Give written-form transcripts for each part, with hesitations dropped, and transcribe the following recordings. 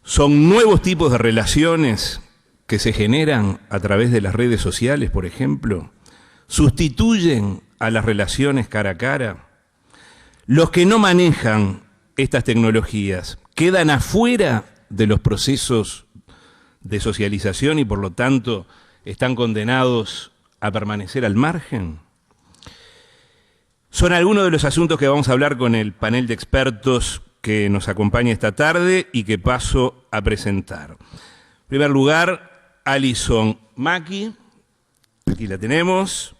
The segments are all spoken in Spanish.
Son nuevos tipos de relaciones que se generan a través de las redes sociales, por ejemplo. Sustituyen a las relaciones cara a cara. Los que no manejan estas tecnologías quedan afuera de los procesos de socialización y por lo tanto están condenados a permanecer al margen. Son algunos de los asuntos que vamos a hablar con el panel de expertos que nos acompaña esta tarde y que paso a presentar. En primer lugar, Alison Mackie, aquí la tenemos,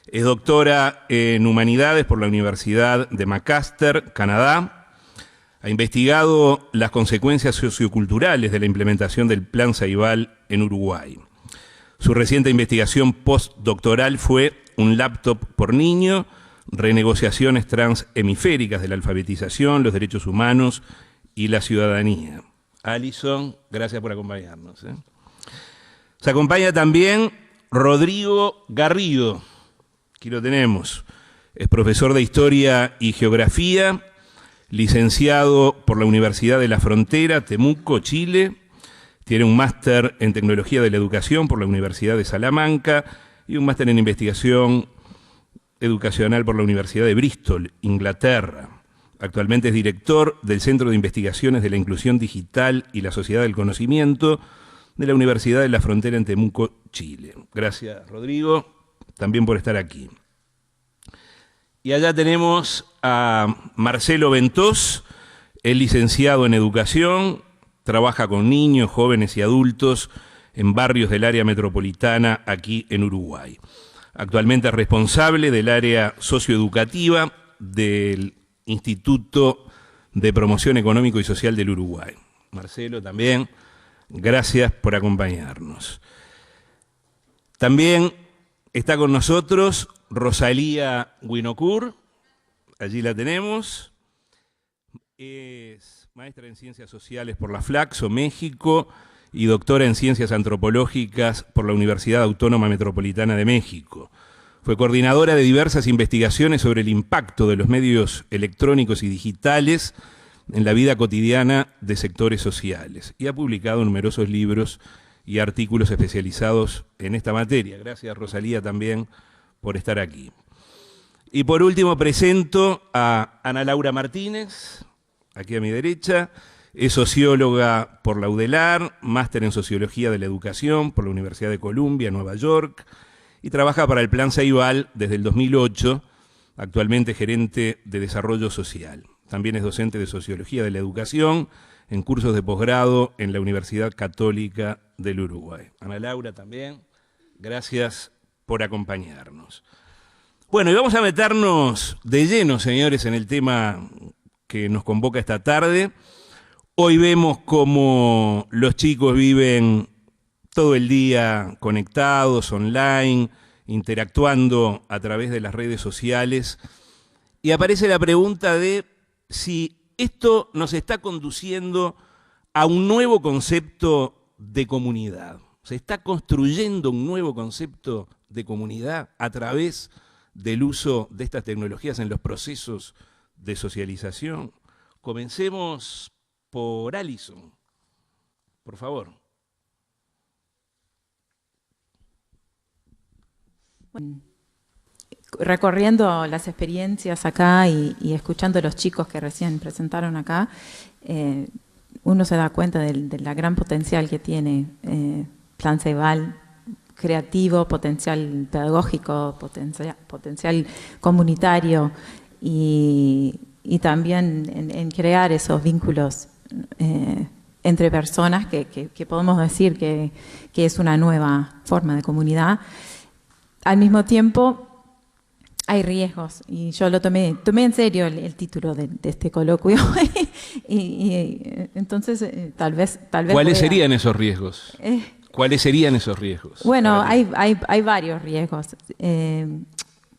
es doctora en Humanidades por la Universidad de Macmaster, Canadá. Ha investigado las consecuencias socioculturales de la implementación del Plan Ceibal en Uruguay. Su reciente investigación postdoctoral fue Un laptop por niño, renegociaciones transhemisféricas de la alfabetización, los derechos humanos y la ciudadanía. Alison, gracias por acompañarnos. Se acompaña también Rodrigo Garrido, aquí lo tenemos, es profesor de Historia y Geografía, licenciado por la Universidad de la Frontera, Temuco, Chile, tiene un máster en Tecnología de la Educación por la Universidad de Salamanca y un máster en Investigación Educacional por la Universidad de Bristol, Inglaterra. Actualmente es director del Centro de Investigaciones de la Inclusión Digital y la Sociedad del Conocimiento de la Universidad de la Frontera en Temuco, Chile. Gracias, Rodrigo, también por estar aquí. Y allá tenemos a Marcelo Ventós, es licenciado en Educación, trabaja con niños, jóvenes y adultos en barrios del área metropolitana aquí en Uruguay. Actualmente es responsable del área socioeducativa del Instituto de Promoción Económico y Social del Uruguay. Marcelo, también, gracias por acompañarnos. También está con nosotros Rosalía Winocur, allí la tenemos. Es maestra en Ciencias Sociales por la Flaxo, México, y doctora en Ciencias Antropológicas por la Universidad Autónoma Metropolitana de México. Fue coordinadora de diversas investigaciones sobre el impacto de los medios electrónicos y digitales en la vida cotidiana de sectores sociales y ha publicado numerosos libros y artículos especializados en esta materia. Gracias, Rosalía, también por estar aquí. Y por último presento a Ana Laura Martínez, aquí a mi derecha. Es socióloga por la UDELAR, máster en Sociología de la Educación por la Universidad de Columbia, Nueva York, y trabaja para el Plan Ceibal desde el 2008, actualmente gerente de Desarrollo Social. También es docente de Sociología de la Educación en cursos de posgrado en la Universidad Católica del Uruguay. Ana Laura también, gracias por acompañarnos. Bueno, y vamos a meternos de lleno, señores, en el tema que nos convoca esta tarde. Hoy vemos cómo los chicos viven todo el día conectados, online, interactuando a través de las redes sociales. Y aparece la pregunta de si esto nos está conduciendo a un nuevo concepto de comunidad. Se está construyendo un nuevo concepto de comunidad a través del uso de estas tecnologías en los procesos de socialización. Comencemos por Alison, por favor. Bueno, recorriendo las experiencias acá y escuchando a los chicos que recién presentaron acá, uno se da cuenta de la gran potencial que tiene Plan Ceibal, creativo, potencial pedagógico, potencial comunitario y también en crear esos vínculos entre personas que podemos decir que es una nueva forma de comunidad. Al mismo tiempo hay riesgos y yo lo tomé en serio el título de este coloquio y entonces tal vez ¿Cuáles serían esos riesgos? ¿Cuáles serían esos riesgos? Bueno, hay varios riesgos.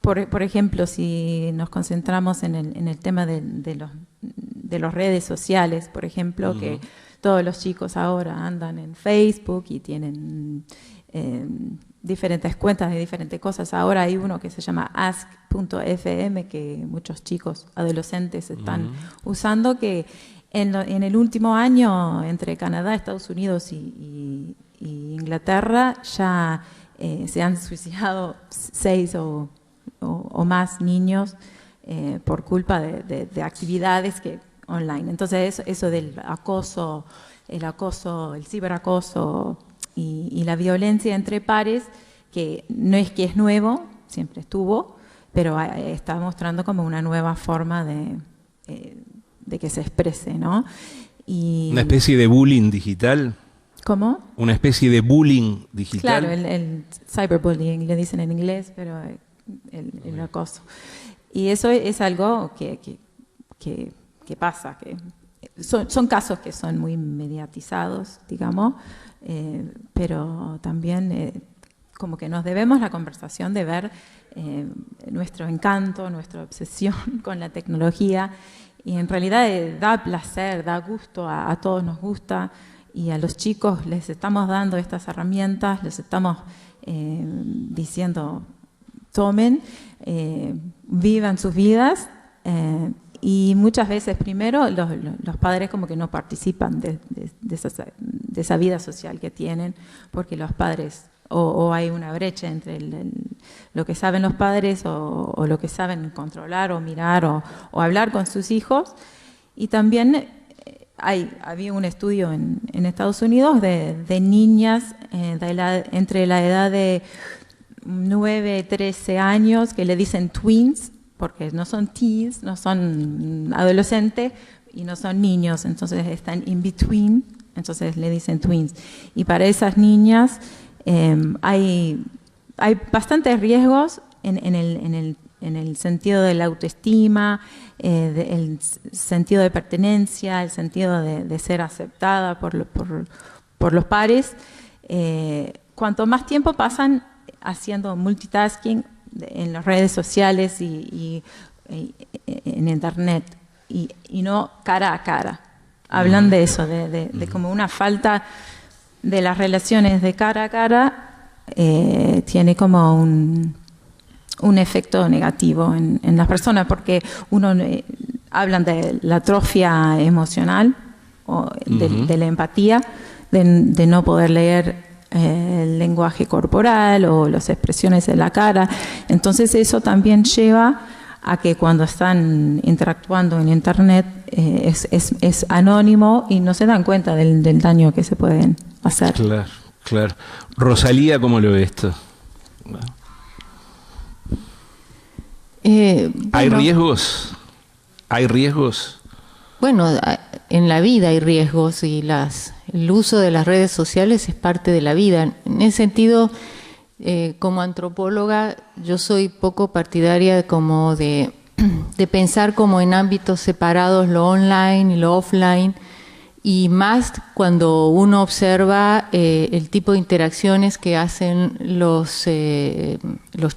Por ejemplo, si nos concentramos en el tema de las redes sociales, por ejemplo, que todos los chicos ahora andan en Facebook y tienen diferentes cuentas de diferentes cosas. Ahora hay uno que se llama ask.fm que muchos chicos adolescentes están usando, que En el último año, entre Canadá, Estados Unidos y Inglaterra, ya se han suicidado 6 o más niños por culpa de actividades online. Entonces eso del acoso, el ciberacoso y la violencia entre pares, que no es que es nuevo, siempre estuvo, pero está mostrando como una nueva forma de que se exprese, ¿no? Una especie de bullying digital. ¿Cómo? Una especie de bullying digital. Claro, el cyberbullying le dicen en inglés, pero el acoso. Y eso es algo que pasa, que son casos que son muy mediatizados, digamos, pero también como que nos debemos la conversación de ver nuestro encanto, nuestra obsesión con la tecnología, y en realidad da placer, da gusto, a todos nos gusta, y a los chicos les estamos dando estas herramientas, les estamos diciendo, tomen, vivan sus vidas, y muchas veces primero los padres como que no participan de esa vida social que tienen, porque los padres o hay una brecha entre lo que saben los padres o lo que saben controlar o mirar o hablar con sus hijos. Y también había un estudio en Estados Unidos de niñas entre la edad de 9 y 13 años, que le dicen tweens, porque no son teens, no son adolescentes y no son niños, entonces están in between, entonces le dicen tweens. Y para esas niñas hay bastantes riesgos en el sentido de la autoestima, el sentido de pertenencia, el sentido de ser aceptada por los pares. Cuanto más tiempo pasan haciendo multitasking en las redes sociales y en internet y no cara a cara. Hablan de eso, de como una falta de las relaciones de cara a cara, tiene como un efecto negativo en las personas, porque hablan de la atrofia emocional o de la empatía, de no poder leer el lenguaje corporal o las expresiones de la cara. Entonces eso también lleva a que cuando están interactuando en internet es anónimo y no se dan cuenta del daño que se pueden hacer. Claro, claro. Rosalía, ¿cómo lo ve esto? ¿Hay riesgos? ¿Hay riesgos? Bueno, en la vida hay riesgos y el uso de las redes sociales es parte de la vida. En ese sentido, como antropóloga, yo soy poco partidaria como de pensar como en ámbitos separados lo online y lo offline, y más cuando uno observa el tipo de interacciones que hacen los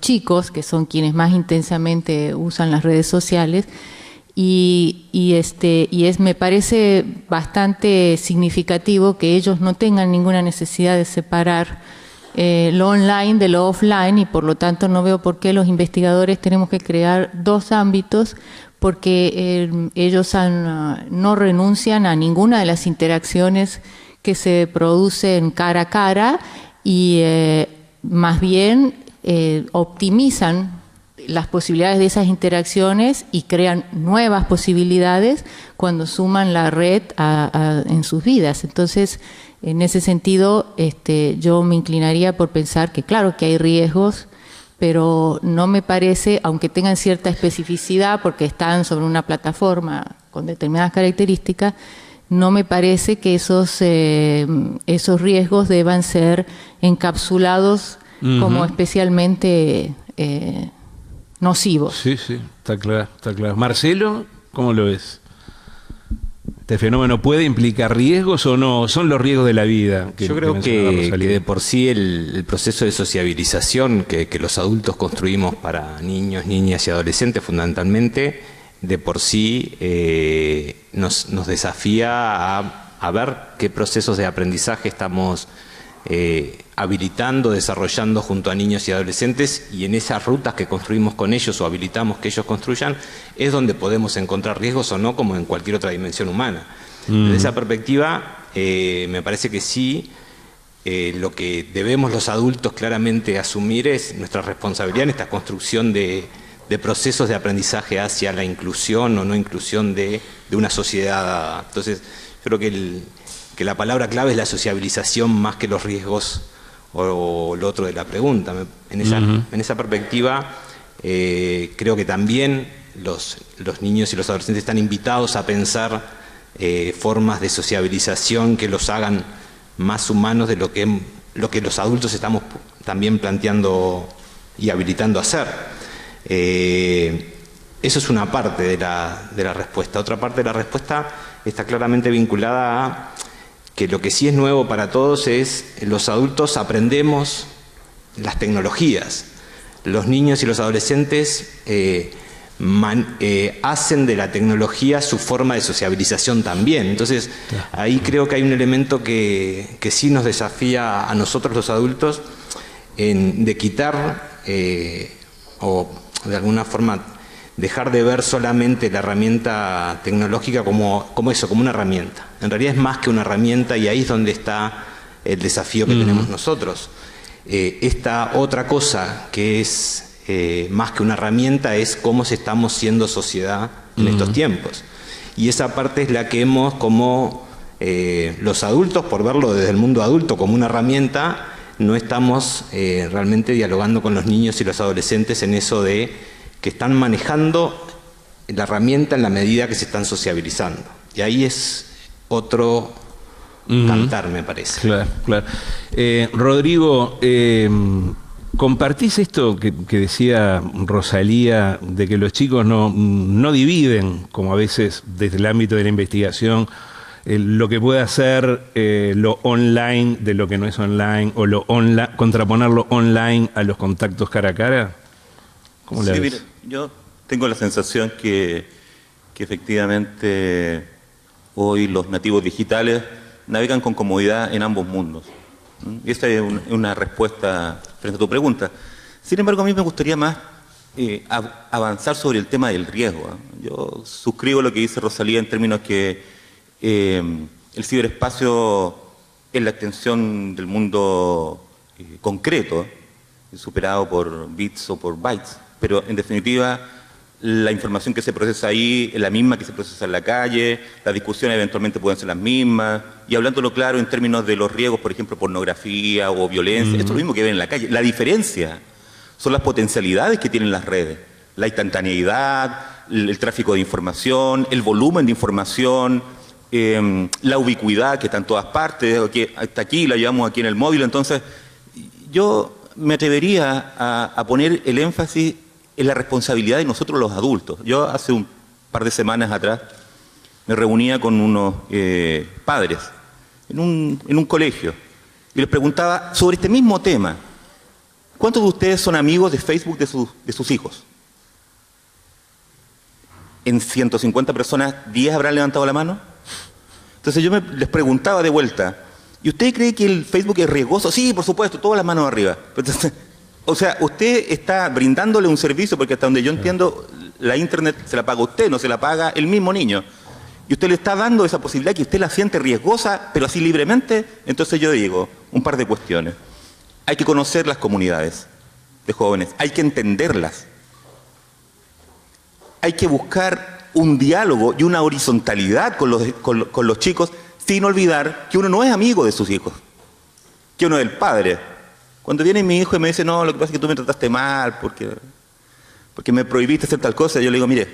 chicos, que son quienes más intensamente usan las redes sociales. Me parece bastante significativo que ellos no tengan ninguna necesidad de separar lo online de lo offline, y por lo tanto no veo por qué los investigadores tenemos que crear dos ámbitos, porque ellos no renuncian a ninguna de las interacciones que se producen cara a cara y más bien optimizan las posibilidades de esas interacciones y crean nuevas posibilidades cuando suman la red en sus vidas. Entonces, en ese sentido, yo me inclinaría por pensar que claro que hay riesgos, pero no me parece, aunque tengan cierta especificidad porque están sobre una plataforma con determinadas características, no me parece que esos riesgos deban ser encapsulados como especialmente nocivos. Sí, está claro, está claro. Marcelo, ¿cómo lo ves? ¿Este fenómeno puede implicar riesgos o no? ¿Son los riesgos de la vida? Yo creo que de por sí el proceso de sociabilización que los adultos construimos para niños, niñas y adolescentes fundamentalmente, de por sí nos desafía a ver qué procesos de aprendizaje estamos habilitando, desarrollando junto a niños y adolescentes, y en esas rutas que construimos con ellos o habilitamos que ellos construyan, es donde podemos encontrar riesgos o no, como en cualquier otra dimensión humana. Desde esa perspectiva, me parece que sí, lo que debemos los adultos claramente asumir es nuestra responsabilidad en esta construcción de procesos de aprendizaje hacia la inclusión o no inclusión de una sociedad. Entonces, yo creo que la palabra clave es la sociabilización más que los riesgos o lo otro de la pregunta. En esa perspectiva, creo que también los niños y los adolescentes están invitados a pensar formas de sociabilización que los hagan más humanos de lo que los adultos estamos también planteando y habilitando a hacer. Eso es una parte de la respuesta. Otra parte de la respuesta está claramente vinculada a que lo que sí es nuevo para todos es los adultos aprendemos las tecnologías. Los niños y los adolescentes hacen de la tecnología su forma de sociabilización también. Entonces, ahí creo que hay un elemento que sí nos desafía a nosotros los adultos de quitar o de alguna forma dejar de ver solamente la herramienta tecnológica como una herramienta. En realidad es más que una herramienta, y ahí es donde está el desafío que tenemos nosotros. Esta otra cosa que es más que una herramienta es cómo estamos siendo sociedad en estos tiempos. Y esa parte es la que hemos, como los adultos, por verlo desde el mundo adulto como una herramienta, no estamos realmente dialogando con los niños y los adolescentes en eso de que están manejando la herramienta en la medida que se están sociabilizando. Y ahí es otro cantar, me parece. Claro, claro. Rodrigo, ¿compartís esto que decía Rosalía, de que los chicos no dividen, como a veces desde el ámbito de la investigación, lo que puede hacer lo online de lo que no es online, o contraponer lo online a los contactos cara a cara? ¿Cómo la ves? Mire, yo tengo la sensación que efectivamente hoy los nativos digitales navegan con comodidad en ambos mundos. Y esta es una respuesta frente a tu pregunta. Sin embargo, a mí me gustaría más avanzar sobre el tema del riesgo. Yo suscribo lo que dice Rosalía en términos que el ciberespacio es la extensión del mundo concreto, superado por bits o por bytes, pero en definitiva la información que se procesa ahí es la misma que se procesa en la calle, las discusiones eventualmente pueden ser las mismas, y hablándolo claro en términos de los riesgos, por ejemplo, pornografía o violencia, esto es lo mismo que ven en la calle. La diferencia son las potencialidades que tienen las redes, la instantaneidad, el tráfico de información, el volumen de información, la ubicuidad que está en todas partes, que hasta aquí la llevamos aquí en el móvil. Entonces yo me atrevería a poner el énfasis en la responsabilidad de nosotros los adultos. Yo hace un par de semanas atrás me reunía con unos padres en un colegio y les preguntaba sobre este mismo tema: ¿cuántos de ustedes son amigos de Facebook de sus hijos? En 150 personas, ¿10 habrán levantado la mano? Entonces yo les preguntaba de vuelta: ¿y usted cree que el Facebook es riesgoso? Sí, por supuesto, todas las manos arriba. Entonces, o sea, usted está brindándole un servicio, porque hasta donde yo entiendo, la internet se la paga usted, no se la paga el mismo niño. Y usted le está dando esa posibilidad que usted la siente riesgosa, pero así libremente. Entonces yo digo, un par de cuestiones. Hay que conocer las comunidades de jóvenes, hay que entenderlas. Hay que buscar un diálogo y una horizontalidad con los chicos, sin olvidar que uno no es amigo de sus hijos, que uno es el padre. Cuando viene mi hijo y me dice: no, lo que pasa es que tú me trataste mal porque me prohibiste hacer tal cosa, yo le digo: mire,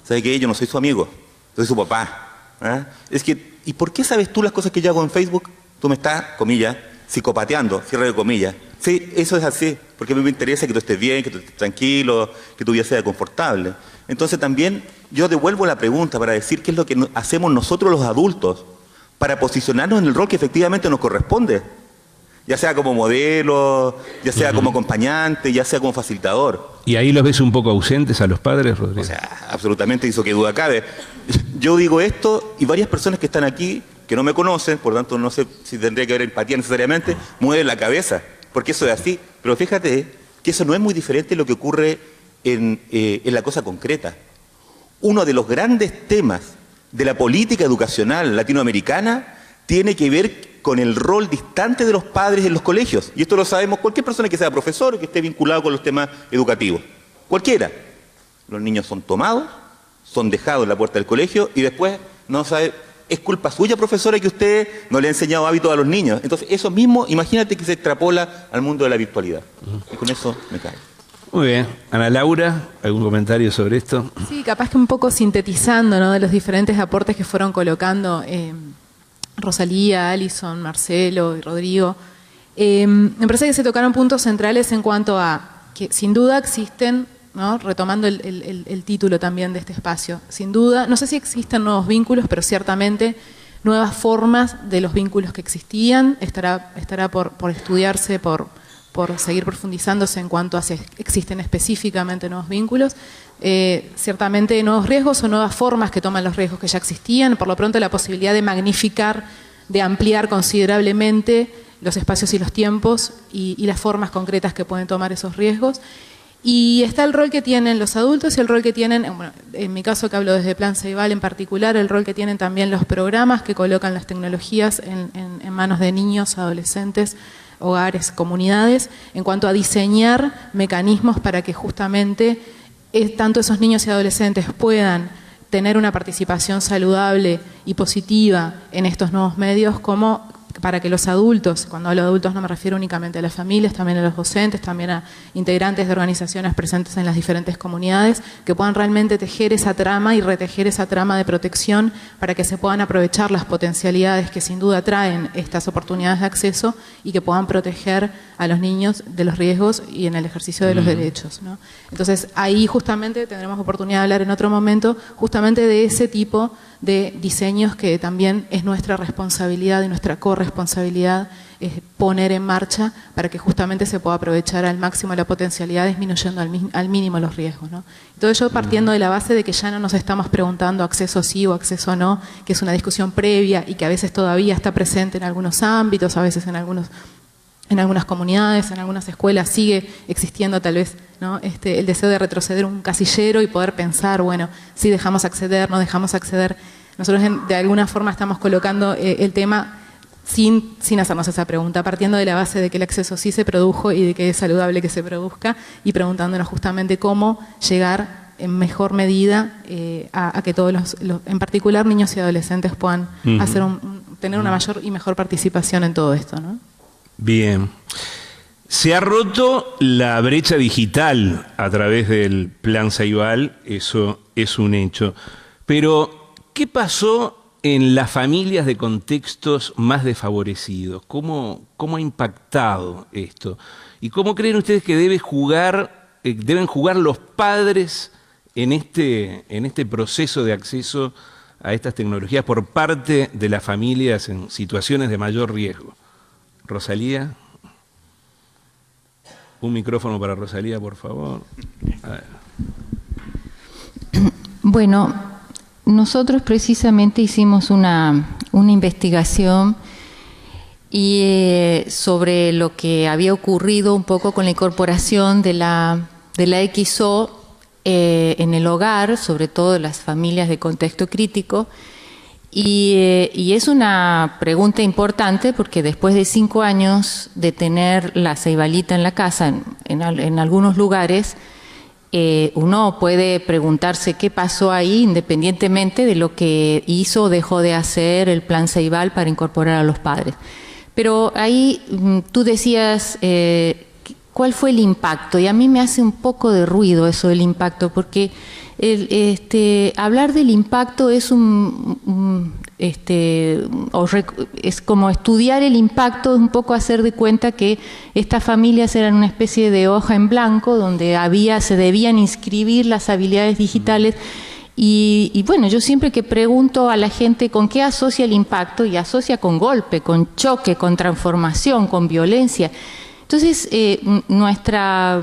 ¿sabe qué? Yo no soy su amigo, soy su papá. Es que, ¿y por qué sabes tú las cosas que yo hago en Facebook? Tú me estás, comillas, psicopateando, cierre de comillas. Sí, eso es así, porque a mí me interesa que tú estés bien, que tú estés tranquilo, que tu vida sea confortable. Entonces también yo devuelvo la pregunta para decir qué es lo que hacemos nosotros los adultos para posicionarnos en el rol que efectivamente nos corresponde, ya sea como modelo, ya sea como acompañante, ya sea como facilitador. ¿Y ahí los ves un poco ausentes a los padres, Rodrigo? O sea, absolutamente, eso que duda cabe. Yo digo esto y varias personas que están aquí que no me conocen, por lo tanto no sé si tendría que haber empatía necesariamente, mueven la cabeza, porque eso es así. Pero fíjate que eso no es muy diferente de lo que ocurre en la cosa concreta. Uno de los grandes temas de la política educacional latinoamericana tiene que ver con el rol distante de los padres en los colegios. Y esto lo sabemos cualquier persona que sea profesor o que esté vinculado con los temas educativos. Cualquiera. Los niños son tomados, son dejados en la puerta del colegio y después no sabe, es culpa suya, profesora, que usted no le ha enseñado hábitos a los niños. Entonces, eso mismo, imagínate que se extrapola al mundo de la virtualidad. Y con eso me cae. Muy bien. Ana Laura, ¿algún comentario sobre esto? Sí, capaz que un poco sintetizando, ¿no?, de los diferentes aportes que fueron colocando Rosalía, Alison, Marcelo y Rodrigo. Me parece que se tocaron puntos centrales en cuanto a que sin duda existen, ¿no?, retomando el título también de este espacio, sin duda, no sé si existen nuevos vínculos, pero ciertamente nuevas formas de los vínculos que existían, estará por estudiarse, por seguir profundizándose en cuanto a si existen específicamente nuevos vínculos, ciertamente nuevos riesgos o nuevas formas que toman los riesgos que ya existían, por lo pronto la posibilidad de magnificar, de ampliar considerablemente los espacios y los tiempos y las formas concretas que pueden tomar esos riesgos. Y está el rol que tienen los adultos y el rol que tienen, bueno, en mi caso que hablo desde Plan Ceibal en particular, el rol que tienen también los programas que colocan las tecnologías en manos de niños, adolescentes, hogares, comunidades, en cuanto a diseñar mecanismos para que justamente tanto esos niños y adolescentes puedan tener una participación saludable y positiva en estos nuevos medios, como para que los adultos, cuando hablo de adultos no me refiero únicamente a las familias, también a los docentes, también a integrantes de organizaciones presentes en las diferentes comunidades, que puedan realmente tejer esa trama y retejer esa trama de protección para que se puedan aprovechar las potencialidades que sin duda traen estas oportunidades de acceso y que puedan proteger a los niños de los riesgos y en el ejercicio de los derechos, ¿no? Entonces ahí justamente tendremos oportunidad de hablar en otro momento justamente de ese tipo de diseños que también es nuestra responsabilidad y nuestra corresponsabilidad poner en marcha para que justamente se pueda aprovechar al máximo la potencialidad, disminuyendo al mínimo los riesgos, ¿no? Todo ello partiendo de la base de que ya no nos estamos preguntando acceso sí o acceso no, que es una discusión previa y que a veces todavía está presente en algunos ámbitos, a veces en algunas comunidades, en algunas escuelas sigue existiendo tal vez, ¿no?, el deseo de retroceder un casillero y poder pensar, bueno, si dejamos acceder, no dejamos acceder. Nosotros de alguna forma estamos colocando el tema sin hacernos esa pregunta, partiendo de la base de que el acceso sí se produjo y de que es saludable que se produzca y preguntándonos justamente cómo llegar en mejor medida a que todos en particular niños y adolescentes puedan tener una mayor y mejor participación en todo esto, ¿no? Bien. Se ha roto la brecha digital a través del Plan Ceibal, eso es un hecho. Pero, ¿qué pasó en las familias de contextos más desfavorecidos? ¿Cómo ha impactado esto? ¿Y cómo creen ustedes que deben jugar los padres en este proceso de acceso a estas tecnologías por parte de las familias en situaciones de mayor riesgo? Rosalía. Un micrófono para Rosalía, por favor. A ver. Bueno, nosotros precisamente hicimos una investigación sobre lo que había ocurrido un poco con la incorporación de la XO en el hogar, sobre todo las familias de contexto crítico. Y es una pregunta importante porque después de 5 años de tener la ceibalita en la casa, en algunos lugares, uno puede preguntarse qué pasó ahí independientemente de lo que hizo o dejó de hacer el Plan Ceibal para incorporar a los padres. Pero ahí tú decías, ¿cuál fue el impacto? Y a mí me hace un poco de ruido eso del impacto, porque hablar del impacto es es como estudiar el impacto, un poco hacer de cuenta que estas familias eran una especie de hoja en blanco donde se debían inscribir las habilidades digitales. Y bueno, yo siempre que pregunto a la gente con qué asocia el impacto, y asocia con golpe, con choque, con transformación, con violencia. Entonces, nuestra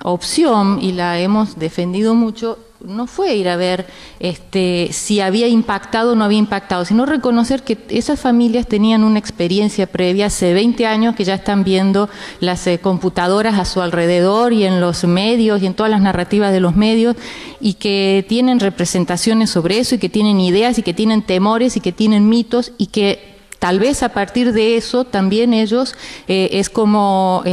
opción, y la hemos defendido mucho, no fue ir a ver si había impactado o no había impactado, sino reconocer que esas familias tenían una experiencia previa hace 20 años que ya están viendo las computadoras a su alrededor y en los medios y en todas las narrativas de los medios, y que tienen representaciones sobre eso y que tienen ideas y que tienen temores y que tienen mitos, y que tal vez a partir de eso también ellos es como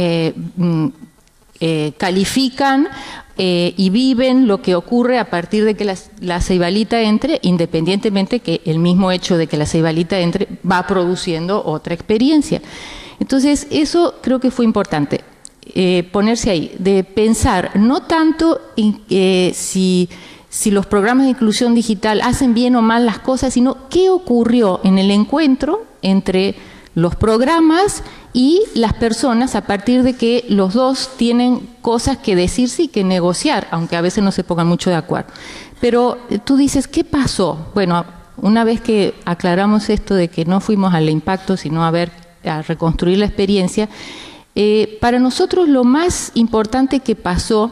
califican y viven lo que ocurre a partir de que la ceibalita entre, independientemente que el mismo hecho de que la ceibalita entre va produciendo otra experiencia. Entonces, eso creo que fue importante, ponerse ahí, de pensar no tanto en si los programas de inclusión digital hacen bien o mal las cosas, sino qué ocurrió en el encuentro entre los programas y las personas a partir de que los dos tienen cosas que decirse y que negociar, aunque a veces no se pongan mucho de acuerdo. Pero tú dices, ¿qué pasó? Bueno, una vez que aclaramos esto de que no fuimos al impacto, sino a reconstruir la experiencia, para nosotros lo más importante que pasó,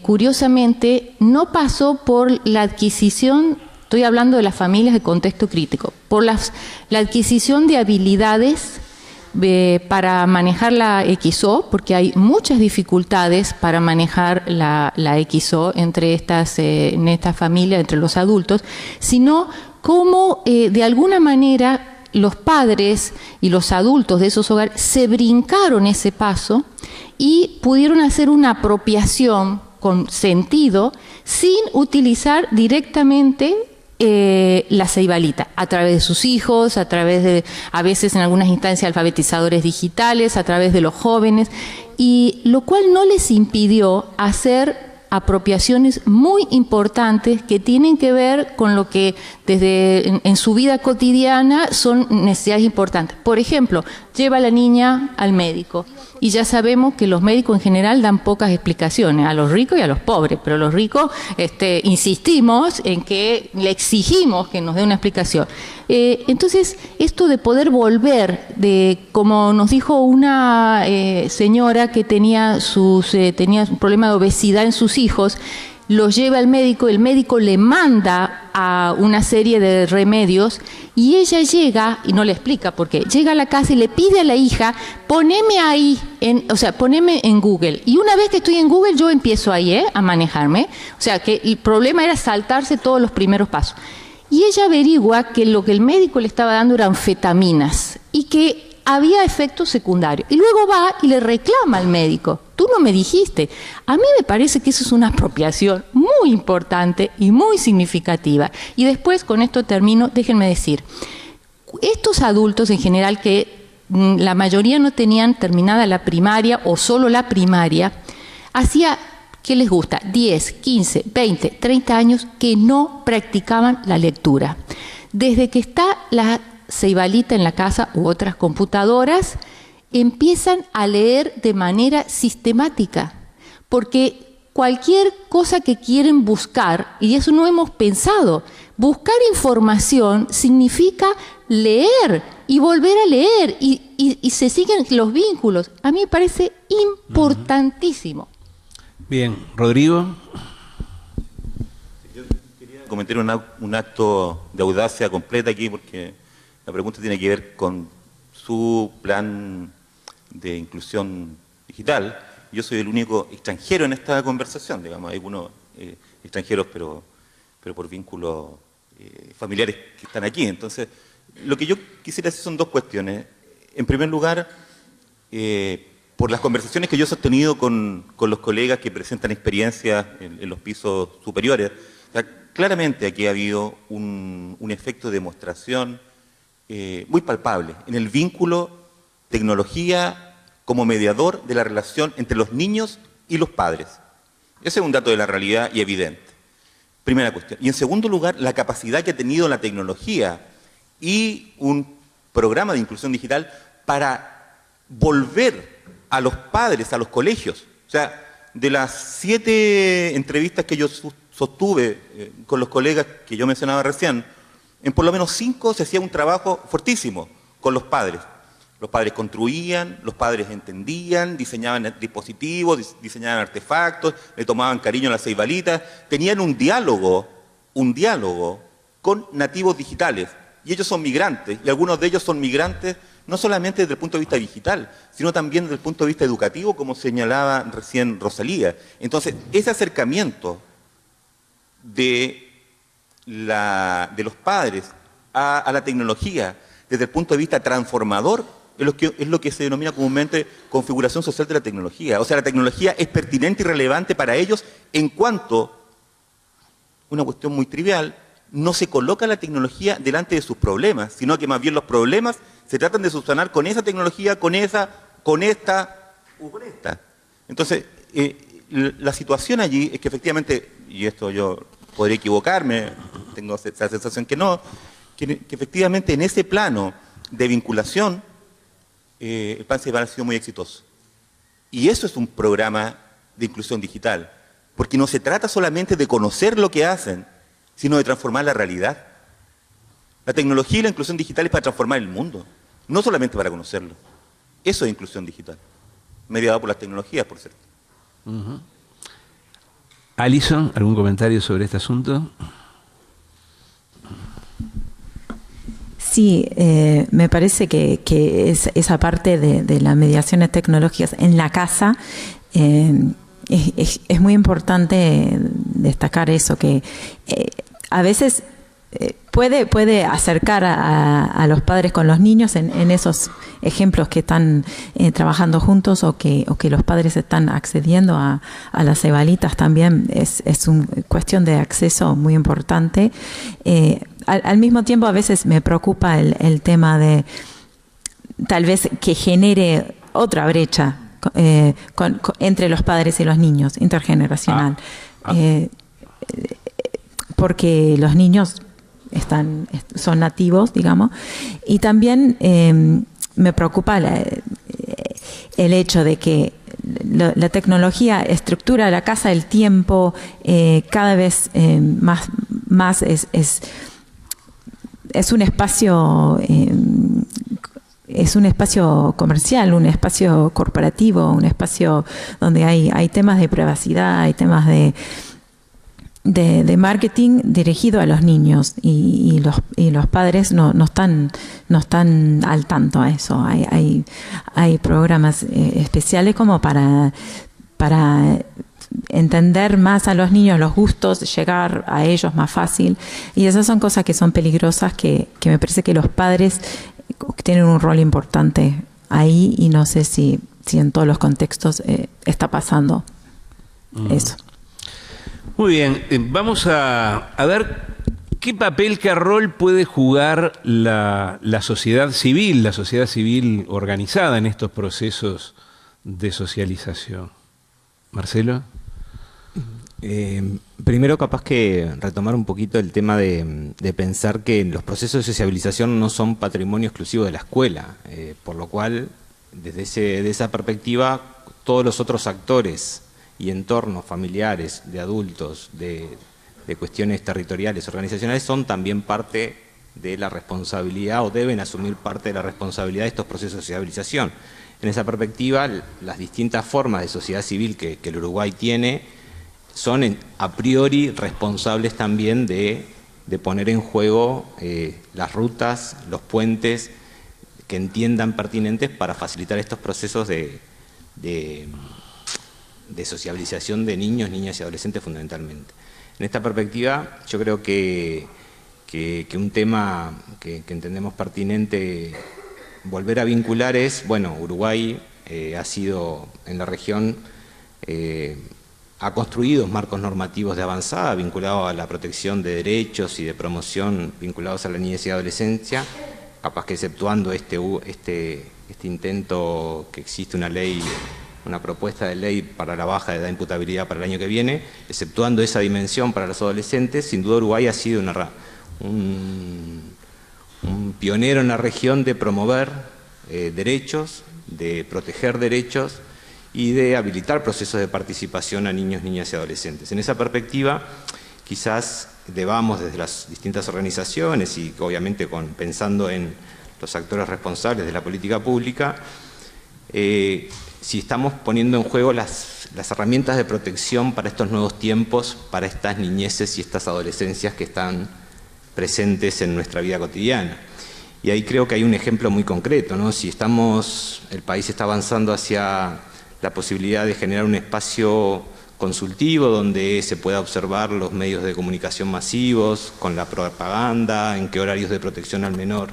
curiosamente, no pasó por la adquisición, estoy hablando de las familias de contexto crítico, por la adquisición de habilidades para manejar la XO, porque hay muchas dificultades para manejar la XO en estas familias, entre los adultos, sino cómo de alguna manera los padres y los adultos de esos hogares se brincaron ese paso y pudieron hacer una apropiación con sentido sin utilizar directamente la ceibalita, a través de sus hijos, a través de, a veces en algunas instancias, alfabetizadores digitales, a través de los jóvenes, y lo cual no les impidió hacer apropiaciones muy importantes que tienen que ver con lo que en su vida cotidiana son necesidades importantes. Por ejemplo, lleva a la niña al médico y ya sabemos que los médicos en general dan pocas explicaciones, a los ricos y a los pobres, pero los ricos insistimos en que le exigimos que nos dé una explicación. Entonces, esto de poder volver, como nos dijo una señora que tenía un problema de obesidad en sus hijos, los lleva al médico, el médico le manda a una serie de remedios y ella llega, y no le explica por qué, llega a la casa y le pide a la hija, poneme ahí, poneme en Google. Y una vez que estoy en Google, yo empiezo ahí a manejarme. O sea, que el problema era saltarse todos los primeros pasos. Y ella averigua que lo que el médico le estaba dando eran anfetaminas y que había efectos secundarios. Y luego va y le reclama al médico, tú no me dijiste. A mí me parece que eso es una apropiación muy importante y muy significativa. Y después, con esto termino, déjenme decir, estos adultos en general que la mayoría no tenían terminada la primaria o solo la primaria, hacía, ¿qué les gusta? 10, 15, 20, 30 años que no practicaban la lectura. Desde que está la ceibalita en la casa u otras computadoras, empiezan a leer de manera sistemática, porque cualquier cosa que quieren buscar, y eso no hemos pensado, buscar información significa leer y volver a leer, y se siguen los vínculos. A mí me parece importantísimo. Bien, Rodrigo. Yo quería cometer un acto de audacia completa aquí, porque la pregunta tiene que ver con su plan de inclusión digital. Yo soy el único extranjero en esta conversación, digamos, hay algunos extranjeros, pero por vínculos familiares que están aquí. Entonces, lo que yo quisiera hacer son dos cuestiones. En primer lugar, por las conversaciones que yo he sostenido con los colegas que presentan experiencias en los pisos superiores, o sea, claramente aquí ha habido un efecto de demostración muy palpable en el vínculo tecnología como mediador de la relación entre los niños y los padres. Ese es un dato de la realidad y evidente. Primera cuestión. Y en segundo lugar, la capacidad que ha tenido la tecnología y un programa de inclusión digital para volver a los padres, a los colegios. O sea, de las 7 entrevistas que yo sostuve con los colegas que yo mencionaba recién, en por lo menos 5 se hacía un trabajo fuertísimo con los padres. Los padres construían, los padres entendían, diseñaban dispositivos, diseñaban artefactos, le tomaban cariño a las ceibalitas, tenían un diálogo con nativos digitales. Y ellos son migrantes, y algunos de ellos son migrantes no solamente desde el punto de vista digital, sino también desde el punto de vista educativo, como señalaba recién Rosalía. Entonces, ese acercamiento de los padres a la tecnología desde el punto de vista transformador es lo que se denomina comúnmente configuración social de la tecnología. O sea, la tecnología es pertinente y relevante para ellos en cuanto, una cuestión muy trivial, no se coloca la tecnología delante de sus problemas, sino que más bien los problemas se tratan de subsanar con esa tecnología, con esta u con esta. Entonces, la situación allí es que efectivamente, y esto yo podría equivocarme, tengo esa sensación que no, que efectivamente en ese plano de vinculación, el Plan Ceibal ha sido muy exitoso. Y eso es un programa de inclusión digital, porque no se trata solamente de conocer lo que hacen, sino de transformar la realidad. La tecnología y la inclusión digital es para transformar el mundo, no solamente para conocerlo. Eso es inclusión digital, mediada por las tecnologías, por cierto. Alison, ¿algún comentario sobre este asunto? Sí, me parece que esa parte de las mediaciones tecnológicas en la casa es muy importante destacar eso, que a veces puede acercar a los padres con los niños en esos ejemplos que están trabajando juntos o que los padres están accediendo a las ceibalitas también. Es una cuestión de acceso muy importante. Al mismo tiempo, a veces me preocupa el tema de tal vez que genere otra brecha entre los padres y los niños, intergeneracional. Porque los niños son nativos, digamos, y también me preocupa el hecho de que la tecnología estructura la casa, el tiempo, cada vez más es un espacio comercial, un espacio corporativo, un espacio donde hay temas de privacidad, hay temas de marketing dirigido a los niños y los padres no están al tanto a eso. Hay programas especiales como para entender más a los niños los gustos, llegar a ellos más fácil, y esas son cosas que son peligrosas que me parece que los padres tienen un rol importante ahí, y no sé si en todos los contextos está pasando eso. Muy bien, vamos a ver qué papel, qué rol puede jugar la sociedad civil organizada en estos procesos de socialización. Marcelo. Primero, capaz que retomar un poquito el tema de pensar que los procesos de sociabilización no son patrimonio exclusivo de la escuela, por lo cual, desde esa perspectiva, todos los otros actores y entornos familiares, de adultos, de cuestiones territoriales, organizacionales, son también parte de la responsabilidad, o deben asumir parte de la responsabilidad de estos procesos de sociabilización. En esa perspectiva, las distintas formas de sociedad civil que el Uruguay tiene son a priori responsables también de poner en juego las rutas, los puentes que entiendan pertinentes para facilitar estos procesos de sociabilización de niños, niñas y adolescentes fundamentalmente. En esta perspectiva, yo creo que un tema que entendemos pertinente volver a vincular es, bueno, Uruguay ha sido en la región, ha construido marcos normativos de avanzada vinculados a la protección de derechos y de promoción vinculados a la niñez y adolescencia, capaz que exceptuando este intento que existe una ley, una propuesta de ley para la baja de edad de imputabilidad para el año que viene, exceptuando esa dimensión para los adolescentes, sin duda Uruguay ha sido un pionero en la región de promover derechos, de proteger derechos y de habilitar procesos de participación a niños, niñas y adolescentes. En esa perspectiva, quizás debamos desde las distintas organizaciones y obviamente pensando en los actores responsables de la política pública, si estamos poniendo en juego las herramientas de protección para estos nuevos tiempos, para estas niñeces y estas adolescencias que están presentes en nuestra vida cotidiana. Y ahí creo que hay un ejemplo muy concreto, ¿no? Si el país está avanzando hacia la posibilidad de generar un espacio consultivo donde se pueda observar los medios de comunicación masivos, con la propaganda, en qué horarios de protección al menor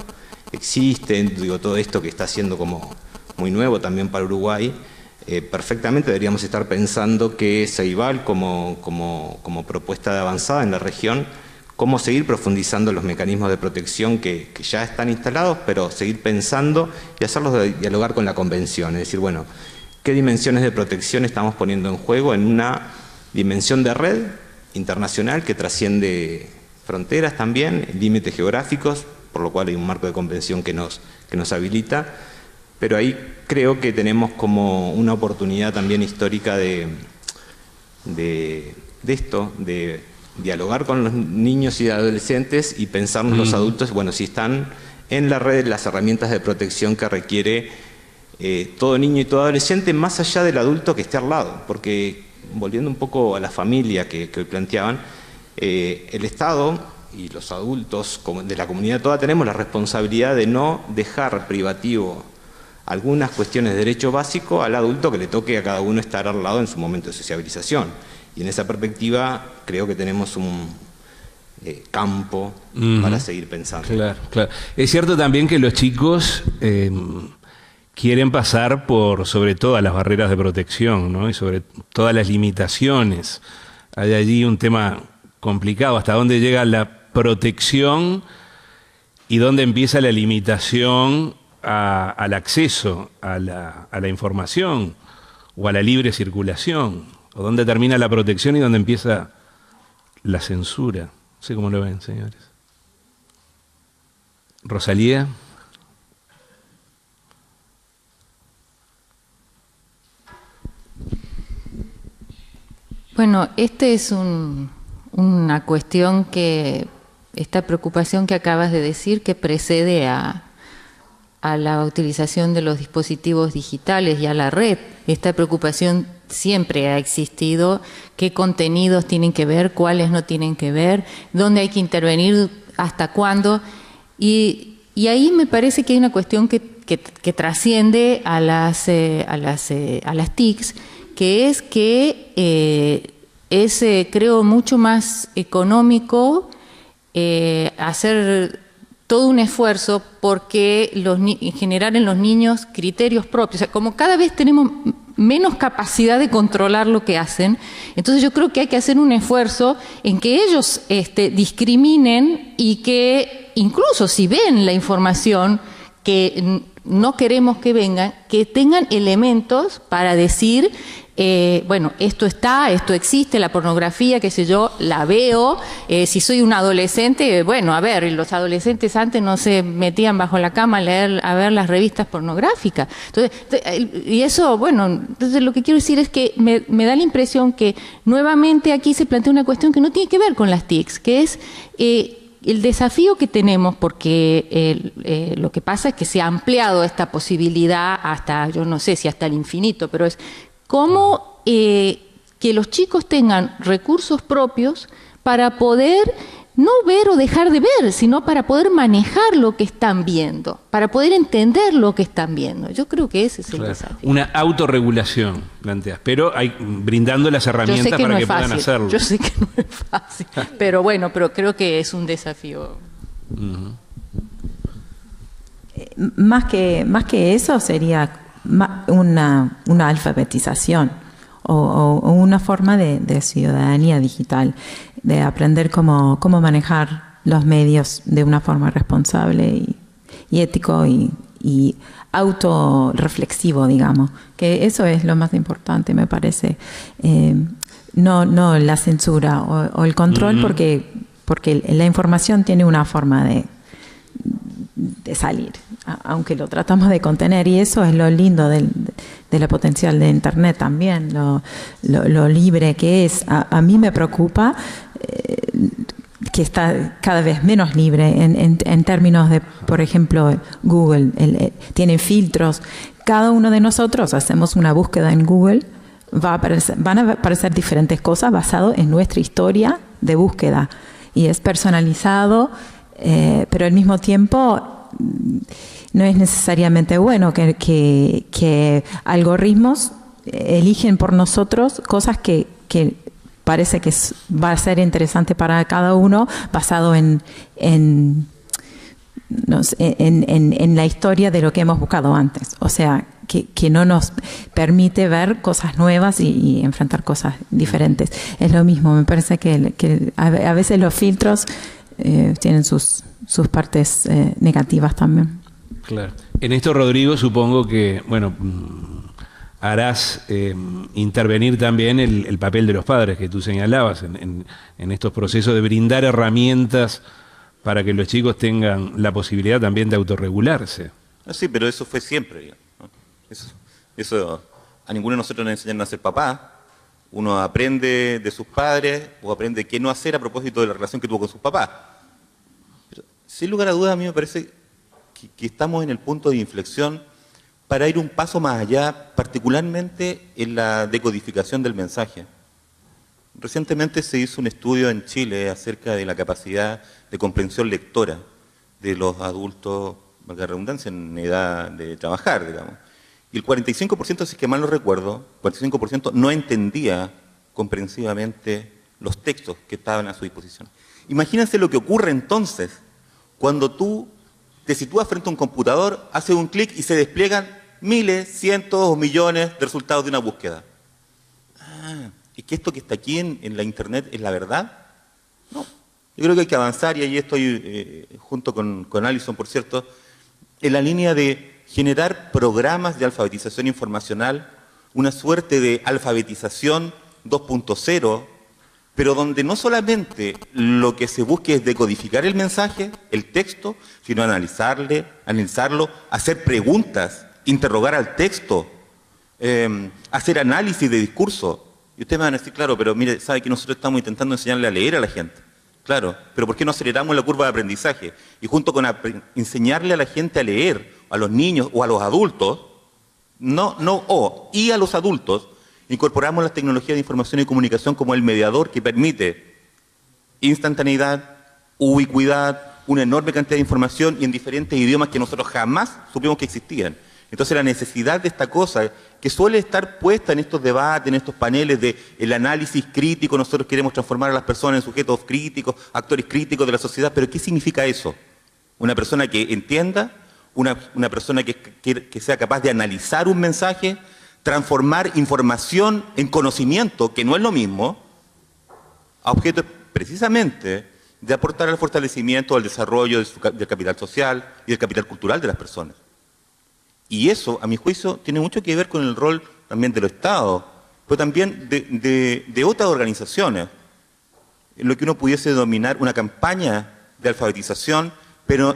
existen, digo, todo esto que está siendo como muy nuevo también para Uruguay, perfectamente deberíamos estar pensando que Ceibal como propuesta de avanzada en la región, cómo seguir profundizando los mecanismos de protección que ya están instalados, pero seguir pensando y hacerlos dialogar con la convención, es decir, bueno, ¿qué dimensiones de protección estamos poniendo en juego en una dimensión de red internacional que trasciende fronteras también, límites geográficos, por lo cual hay un marco de convención que nos habilita, pero ahí creo que tenemos como una oportunidad también histórica de esto, de dialogar con los niños y adolescentes y pensarnos los adultos, bueno, si están en la red las herramientas de protección que requiere todo niño y todo adolescente, más allá del adulto que esté al lado, porque volviendo un poco a la familia que hoy planteaban, el Estado y los adultos de la comunidad toda tenemos la responsabilidad de no dejar privativo algunas cuestiones de derecho básico al adulto que le toque a cada uno estar al lado en su momento de sociabilización. Y en esa perspectiva creo que tenemos un campo para seguir pensando. Claro, claro. Es cierto también que los chicos quieren pasar por sobre todas las barreras de protección, ¿no? Y sobre todas las limitaciones. Hay allí un tema complicado, hasta dónde llega la protección y dónde empieza la limitación al acceso a la información o a la libre circulación. O dónde termina la protección y dónde empieza la censura. No sé cómo lo ven, señores. Rosalía. Bueno, es una cuestión esta preocupación que acabas de decir, que precede a la utilización de los dispositivos digitales y a la red. Esta preocupación siempre ha existido, qué contenidos tienen que ver, cuáles no tienen que ver, dónde hay que intervenir, hasta cuándo. Y ahí me parece que hay una cuestión que trasciende a las TICs, que es que creo, mucho más económico hacer todo un esfuerzo porque generar en los niños criterios propios. O sea, como cada vez tenemos menos capacidad de controlar lo que hacen, entonces yo creo que hay que hacer un esfuerzo en que ellos discriminen y que incluso si ven la información que no queremos que vengan, que tengan elementos para decir, bueno, esto existe, la pornografía, qué sé yo, la veo, si soy un adolescente, bueno, a ver, los adolescentes antes no se metían bajo la cama a ver las revistas pornográficas. Entonces, y eso, bueno, entonces lo que quiero decir es que me da la impresión que nuevamente aquí se plantea una cuestión que no tiene que ver con las TICs, que es el desafío que tenemos, porque lo que pasa es que se ha ampliado esta posibilidad hasta, yo no sé si hasta el infinito, pero es cómo que los chicos tengan recursos propios para poder no ver o dejar de ver, sino para poder manejar lo que están viendo, para poder entender lo que están viendo. Yo creo que ese es el desafío. Una autorregulación, planteas, pero brindando las herramientas para que puedan hacerlo. Yo sé que no es fácil, pero bueno, pero creo que es un desafío. Más que eso sería una alfabetización o una forma de ciudadanía digital, de aprender cómo manejar los medios de una forma responsable y ético y autorreflexivo, digamos, que eso es lo más importante, me parece. No la censura o el control, porque la información tiene una forma de salir, aunque lo tratamos de contener, y eso es lo lindo de la potencial de Internet también, lo libre que es. A mí me preocupa que está cada vez menos libre en términos de, por ejemplo, Google tiene filtros. Cada uno de nosotros hacemos una búsqueda en Google, van a aparecer diferentes cosas basado en nuestra historia de búsqueda y es personalizado, pero al mismo tiempo no es necesariamente bueno que algoritmos eligen por nosotros cosas que parece que va a ser interesante para cada uno basado en la historia de lo que hemos buscado antes. O sea, que no nos permite ver cosas nuevas y enfrentar cosas diferentes. Es lo mismo, me parece que a veces los filtros tienen sus partes negativas también. Claro. En esto, Rodrigo, supongo que, bueno, harás intervenir también el papel de los padres que tú señalabas en estos procesos de brindar herramientas para que los chicos tengan la posibilidad también de autorregularse. Sí, pero eso fue siempre, ¿no? Eso a ninguno de nosotros nos enseñaron a ser papá. Uno aprende de sus padres o aprende qué no hacer a propósito de la relación que tuvo con sus papás. Pero, sin lugar a dudas, a mí me parece que estamos en el punto de inflexión para ir un paso más allá, particularmente en la decodificación del mensaje. Recientemente se hizo un estudio en Chile acerca de la capacidad de comprensión lectora de los adultos, valga la redundancia, en edad de trabajar, digamos. Y el 45%, si es que mal no recuerdo, 45% no entendía comprensivamente los textos que estaban a su disposición. Imagínense lo que ocurre entonces cuando tú te sitúas frente a un computador, haces un clic y se despliegan miles, cientos o millones de resultados de una búsqueda. ¿Es que esto que está aquí en la internet es la verdad? No. Yo creo que hay que avanzar, y ahí estoy junto con Alison, por cierto, en la línea de generar programas de alfabetización informacional, una suerte de alfabetización 2.0, pero donde no solamente lo que se busque es decodificar el mensaje, el texto, sino analizarlo, hacer preguntas, interrogar al texto, hacer análisis de discurso. Y ustedes me van a decir, claro, pero mire, sabe que nosotros estamos intentando enseñarle a leer a la gente. Claro, pero ¿por qué no aceleramos la curva de aprendizaje? Y junto con enseñarle a la gente a leer, a los niños o a los adultos, y a los adultos, incorporamos las tecnologías de información y comunicación como el mediador que permite instantaneidad, ubicuidad, una enorme cantidad de información y en diferentes idiomas que nosotros jamás supimos que existían. Entonces la necesidad de esta cosa, que suele estar puesta en estos debates, en estos paneles de el análisis crítico, nosotros queremos transformar a las personas en sujetos críticos, actores críticos de la sociedad, pero ¿qué significa eso? Una persona que entienda, una persona que sea capaz de analizar un mensaje, transformar información en conocimiento, que no es lo mismo, a objeto precisamente de aportar al fortalecimiento, al desarrollo del capital social y del capital cultural de las personas. Y eso, a mi juicio, tiene mucho que ver con el rol también de los Estados, pero también de otras organizaciones, en lo que uno pudiese denominar una campaña de alfabetización, pero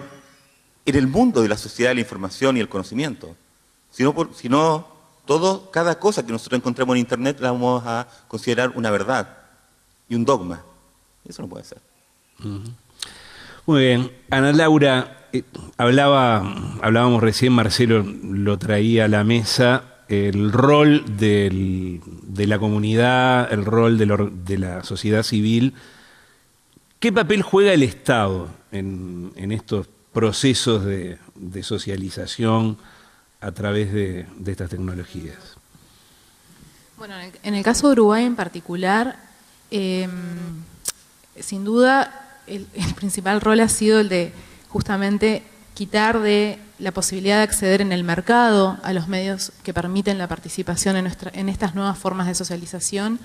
en el mundo de la sociedad de la información y el conocimiento. Si no, cada cosa que nosotros encontramos en Internet la vamos a considerar una verdad y un dogma. Eso no puede ser. Muy bien. Ana Laura, hablábamos recién, Marcelo lo traía a la mesa, el rol de la comunidad, el rol de la sociedad civil. ¿Qué papel juega el Estado en estos procesos de socialización a través de estas tecnologías? Bueno, en el caso de Uruguay en particular, sin duda el principal rol ha sido el de justamente quitar de la posibilidad de acceder en el mercado a los medios que permiten la participación en estas nuevas formas de socialización.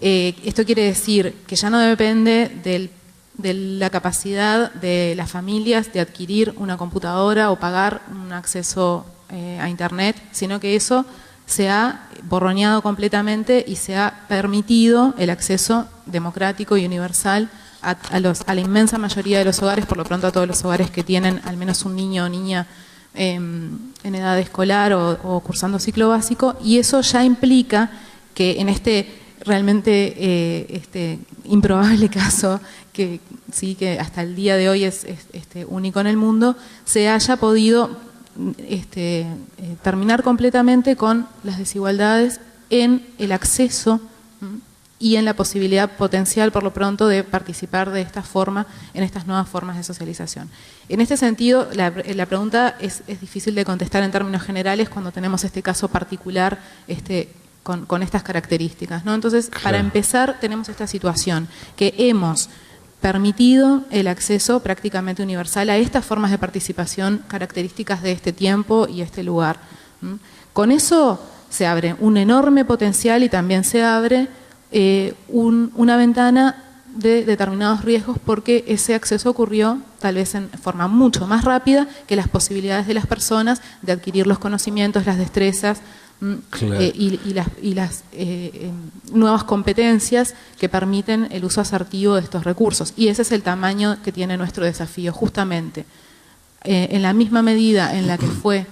Esto quiere decir que ya no depende de la capacidad de las familias de adquirir una computadora o pagar un acceso a Internet, sino que eso se ha borroneado completamente y se ha permitido el acceso democrático y universal a la inmensa mayoría de los hogares, por lo pronto a todos los hogares que tienen al menos un niño o niña en edad escolar o cursando ciclo básico, y eso ya implica que en este realmente improbable caso que sí que hasta el día de hoy es único en el mundo, se haya podido terminar completamente con las desigualdades en el acceso y en la posibilidad potencial, por lo pronto, de participar de esta forma, en estas nuevas formas de socialización. En este sentido, la pregunta es difícil de contestar en términos generales cuando tenemos este caso particular con estas características, ¿no? Entonces, claro, para empezar, tenemos esta situación, que hemos permitido el acceso prácticamente universal a estas formas de participación características de este tiempo y este lugar. Con eso se abre un enorme potencial y también se abre una ventana de determinados riesgos, porque ese acceso ocurrió tal vez en forma mucho más rápida que las posibilidades de las personas de adquirir los conocimientos, las destrezas, claro, y las nuevas competencias que permiten el uso asertivo de estos recursos. Y ese es el tamaño que tiene nuestro desafío, justamente. En la misma medida en la que fue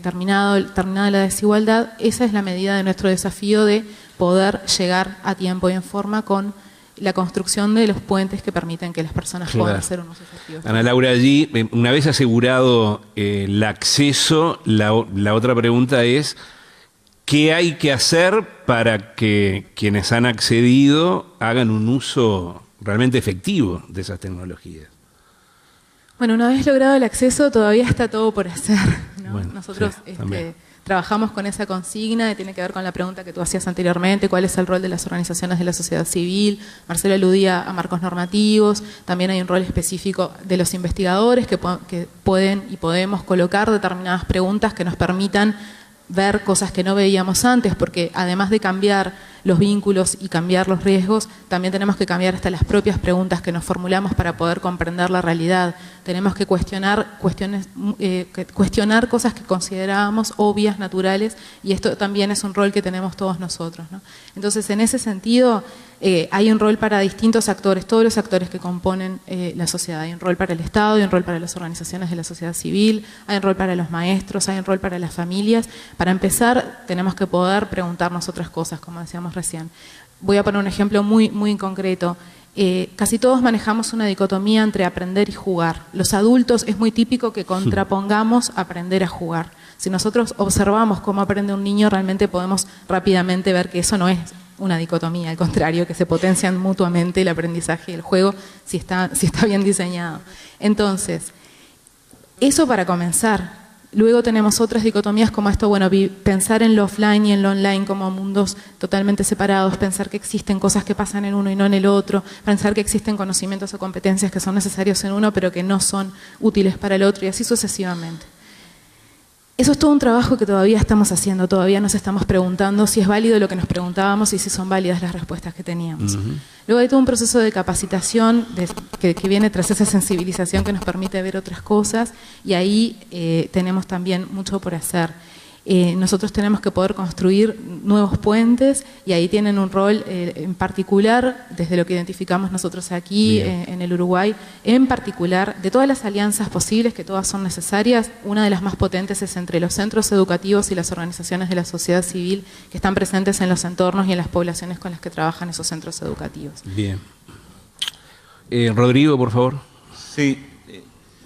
terminada la desigualdad, esa es la medida de nuestro desafío de poder llegar a tiempo y en forma con la construcción de los puentes que permiten que las personas, claro, puedan hacer un uso efectivo. Ana Laura, allí, una vez asegurado el acceso, la otra pregunta es: ¿qué hay que hacer para que quienes han accedido hagan un uso realmente efectivo de esas tecnologías? Bueno, una vez logrado el acceso, todavía está todo por hacer, ¿no? Bueno, nosotros sí, trabajamos con esa consigna que tiene que ver con la pregunta que tú hacías anteriormente: ¿cuál es el rol de las organizaciones de la sociedad civil? Marcelo aludía a marcos normativos, también hay un rol específico de los investigadores que pueden y podemos colocar determinadas preguntas que nos permitan ver cosas que no veíamos antes, porque además de cambiar los vínculos y cambiar los riesgos, también tenemos que cambiar hasta las propias preguntas que nos formulamos para poder comprender la realidad. Tenemos que cuestionar cosas que considerábamos obvias, naturales, y esto también es un rol que tenemos todos nosotros, ¿no? Entonces, en ese sentido, hay un rol para distintos actores, todos los actores que componen la sociedad. Hay un rol para el Estado, hay un rol para las organizaciones de la sociedad civil, hay un rol para los maestros, hay un rol para las familias. Para empezar, tenemos que poder preguntarnos otras cosas, como decíamos recién. Voy a poner un ejemplo muy concreto. Casi todos manejamos una dicotomía entre aprender y jugar. Los adultos es muy típico que contrapongamos aprender a jugar. Si nosotros observamos cómo aprende un niño, realmente podemos rápidamente ver que eso no es una dicotomía, al contrario, que se potencian mutuamente el aprendizaje y el juego si está bien diseñado. Entonces, eso para comenzar. Luego tenemos otras dicotomías como esto, bueno, pensar en lo offline y en lo online como mundos totalmente separados, pensar que existen cosas que pasan en uno y no en el otro, pensar que existen conocimientos o competencias que son necesarios en uno pero que no son útiles para el otro, y así sucesivamente. Eso es todo un trabajo que todavía estamos haciendo, todavía nos estamos preguntando si es válido lo que nos preguntábamos y si son válidas las respuestas que teníamos. Luego hay todo un proceso de capacitación que viene tras esa sensibilización que nos permite ver otras cosas, y ahí tenemos también mucho por hacer. Nosotros tenemos que poder construir nuevos puentes, y ahí tienen un rol en particular, desde lo que identificamos nosotros aquí en el Uruguay, en particular de todas las alianzas posibles, que todas son necesarias. Una de las más potentes es entre los centros educativos y las organizaciones de la sociedad civil que están presentes en los entornos y en las poblaciones con las que trabajan esos centros educativos. Bien. Rodrigo, por favor. Sí.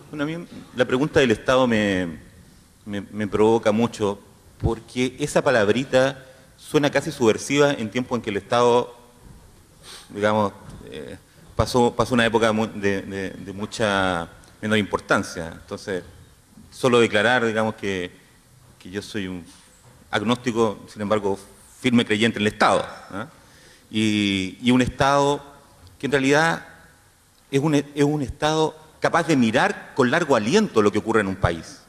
Bueno, a mí la pregunta del Estado me provoca mucho, porque esa palabrita suena casi subversiva en tiempo en que el Estado, digamos, pasó una época de mucha menor importancia. Entonces, solo declarar, digamos, que yo soy un agnóstico, sin embargo, firme creyente en el Estado, ¿no? Y un Estado que en realidad es un Estado capaz de mirar con largo aliento lo que ocurre en un país,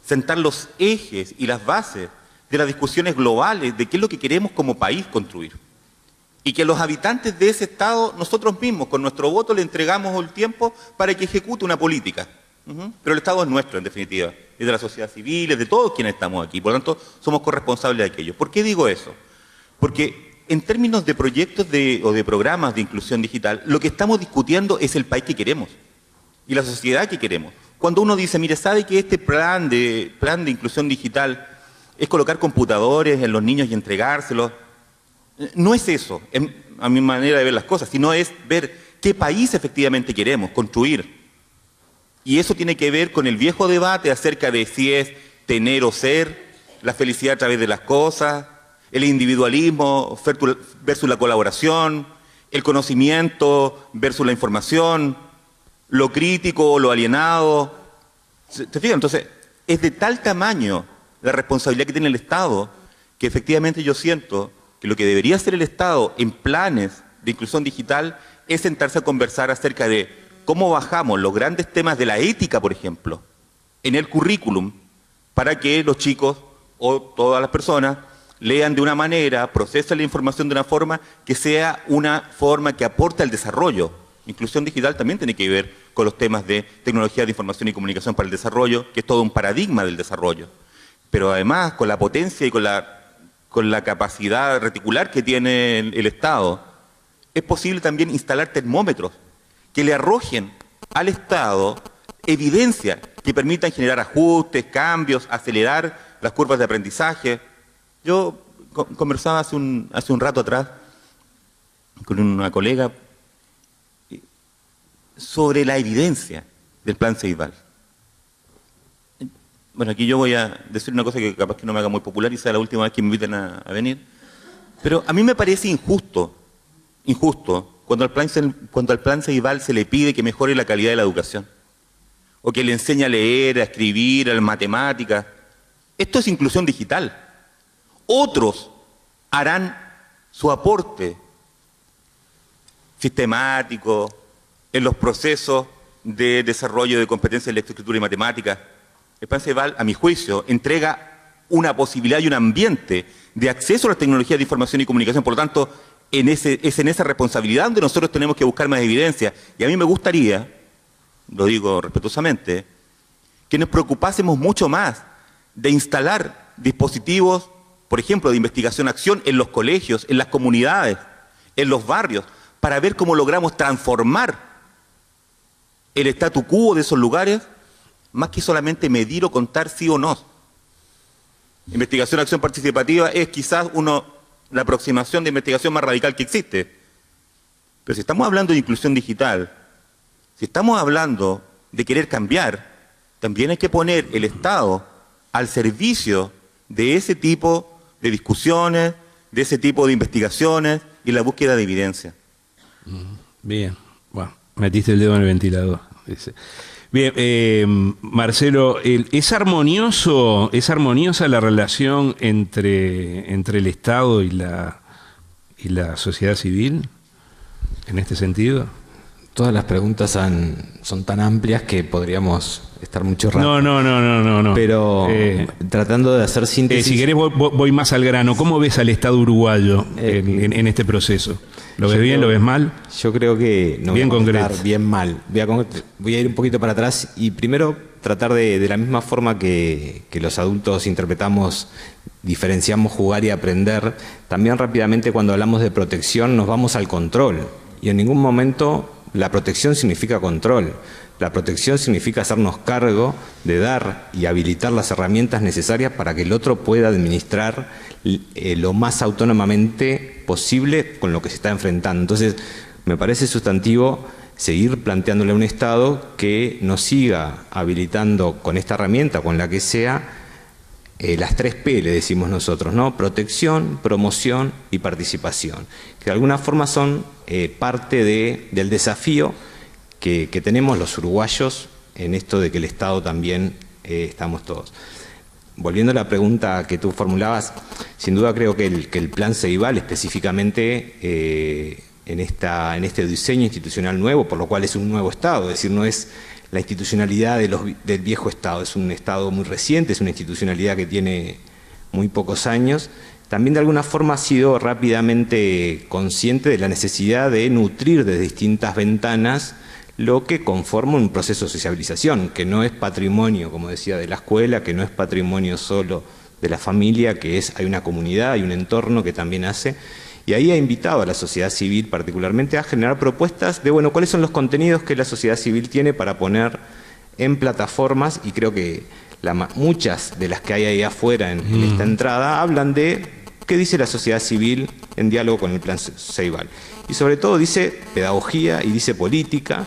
sentar los ejes y las bases de las discusiones globales de qué es lo que queremos como país construir. Y que los habitantes de ese Estado, nosotros mismos, con nuestro voto, le entregamos el tiempo para que ejecute una política. Pero el Estado es nuestro, en definitiva. Es de la sociedad civil, es de todos quienes estamos aquí. Por lo tanto, somos corresponsables de aquello. ¿Por qué digo eso? Porque en términos de proyectos o de programas de inclusión digital, lo que estamos discutiendo es el país que queremos y la sociedad que queremos. Cuando uno dice, mire, ¿sabe que este plan de inclusión digital es colocar computadores en los niños y entregárselos. No es eso, a mi manera de ver las cosas, sino es ver qué país efectivamente queremos construir. Y eso tiene que ver con el viejo debate acerca de si es tener o ser, la felicidad a través de las cosas, el individualismo versus la colaboración, el conocimiento versus la información, lo crítico o lo alienado. ¿Te fijas? Entonces, es de tal tamaño la responsabilidad que tiene el Estado que efectivamente yo siento que lo que debería hacer el Estado en planes de inclusión digital es sentarse a conversar acerca de cómo bajamos los grandes temas de la ética, por ejemplo, en el currículum, para que los chicos o todas las personas lean de una manera, procesen la información de una forma que sea una forma que aporte al desarrollo. Inclusión digital también tiene que ver con los temas de tecnología de información y comunicación para el desarrollo, que es todo un paradigma del desarrollo. Pero además, con la potencia y con la capacidad reticular que tiene el Estado, es posible también instalar termómetros que le arrojen al Estado evidencia que permitan generar ajustes, cambios, acelerar las curvas de aprendizaje. Yo conversaba hace un rato atrás con una colega sobre la evidencia del plan Ceibal. Bueno, aquí yo voy a decir una cosa que capaz que no me haga muy popular y sea la última vez que me inviten a venir, pero a mí me parece injusto cuando al plan Ceibal se le pide que mejore la calidad de la educación, o que le enseñe a leer, a escribir, a las matemáticas. Esto es inclusión digital. Otros harán su aporte sistemático en los procesos de desarrollo de competencias de lectoescritura y matemáticas. El plan Ceibal, a mi juicio, entrega una posibilidad y un ambiente de acceso a las tecnologías de información y comunicación. Por lo tanto, es en esa responsabilidad donde nosotros tenemos que buscar más evidencia. Y a mí me gustaría, lo digo respetuosamente, que nos preocupásemos mucho más de instalar dispositivos, por ejemplo, de investigación-acción en los colegios, en las comunidades, en los barrios, para ver cómo logramos transformar el statu quo de esos lugares, más que solamente medir o contar sí o no. Investigación-acción participativa es quizás la aproximación de investigación más radical que existe. Pero si estamos hablando de inclusión digital, si estamos hablando de querer cambiar, también hay que poner el Estado al servicio de ese tipo de discusiones, de ese tipo de investigaciones y la búsqueda de evidencia. Bien, bueno, metiste el dedo en el ventilador, dice. Bien, Marcelo, ¿es armoniosa la relación entre el Estado y la sociedad civil en este sentido? Todas las preguntas son tan amplias que podríamos estar mucho rato. No. Pero tratando de hacer síntesis... si querés voy más al grano. ¿Cómo ves al Estado uruguayo en este proceso? ¿Lo ves bien? ¿Lo ves mal? Yo creo que no bien voy a concreto. Bien mal. Voy a ir un poquito para atrás y primero tratar de la misma forma que los adultos interpretamos, diferenciamos jugar y aprender, también rápidamente cuando hablamos de protección nos vamos al control. Y en ningún momento la protección significa control. La protección significa hacernos cargo de dar y habilitar las herramientas necesarias para que el otro pueda administrar lo más autónomamente posible con lo que se está enfrentando. Entonces, me parece sustantivo seguir planteándole a un Estado que nos siga habilitando con esta herramienta, con la que sea, las 3P, le decimos nosotros, ¿no? Protección, promoción y participación, que de alguna forma son parte del desafío que tenemos los uruguayos en esto de que el Estado también estamos todos. Volviendo a la pregunta que tú formulabas, sin duda creo que el plan Ceibal específicamente en este diseño institucional nuevo, por lo cual es un nuevo Estado, es decir, no es la institucionalidad del viejo Estado, es un Estado muy reciente, es una institucionalidad que tiene muy pocos años, también de alguna forma ha sido rápidamente consciente de la necesidad de nutrir de distintas ventanas lo que conforma un proceso de sociabilización, que no es patrimonio, como decía, de la escuela, que no es patrimonio solo de la familia, que hay una comunidad, hay un entorno que también hace. Y ahí ha invitado a la sociedad civil particularmente a generar propuestas de, bueno, cuáles son los contenidos que la sociedad civil tiene para poner en plataformas, y creo que muchas de las que hay ahí afuera en esta entrada hablan de qué dice la sociedad civil en diálogo con el Plan Ceibal. Y sobre todo dice pedagogía y dice política,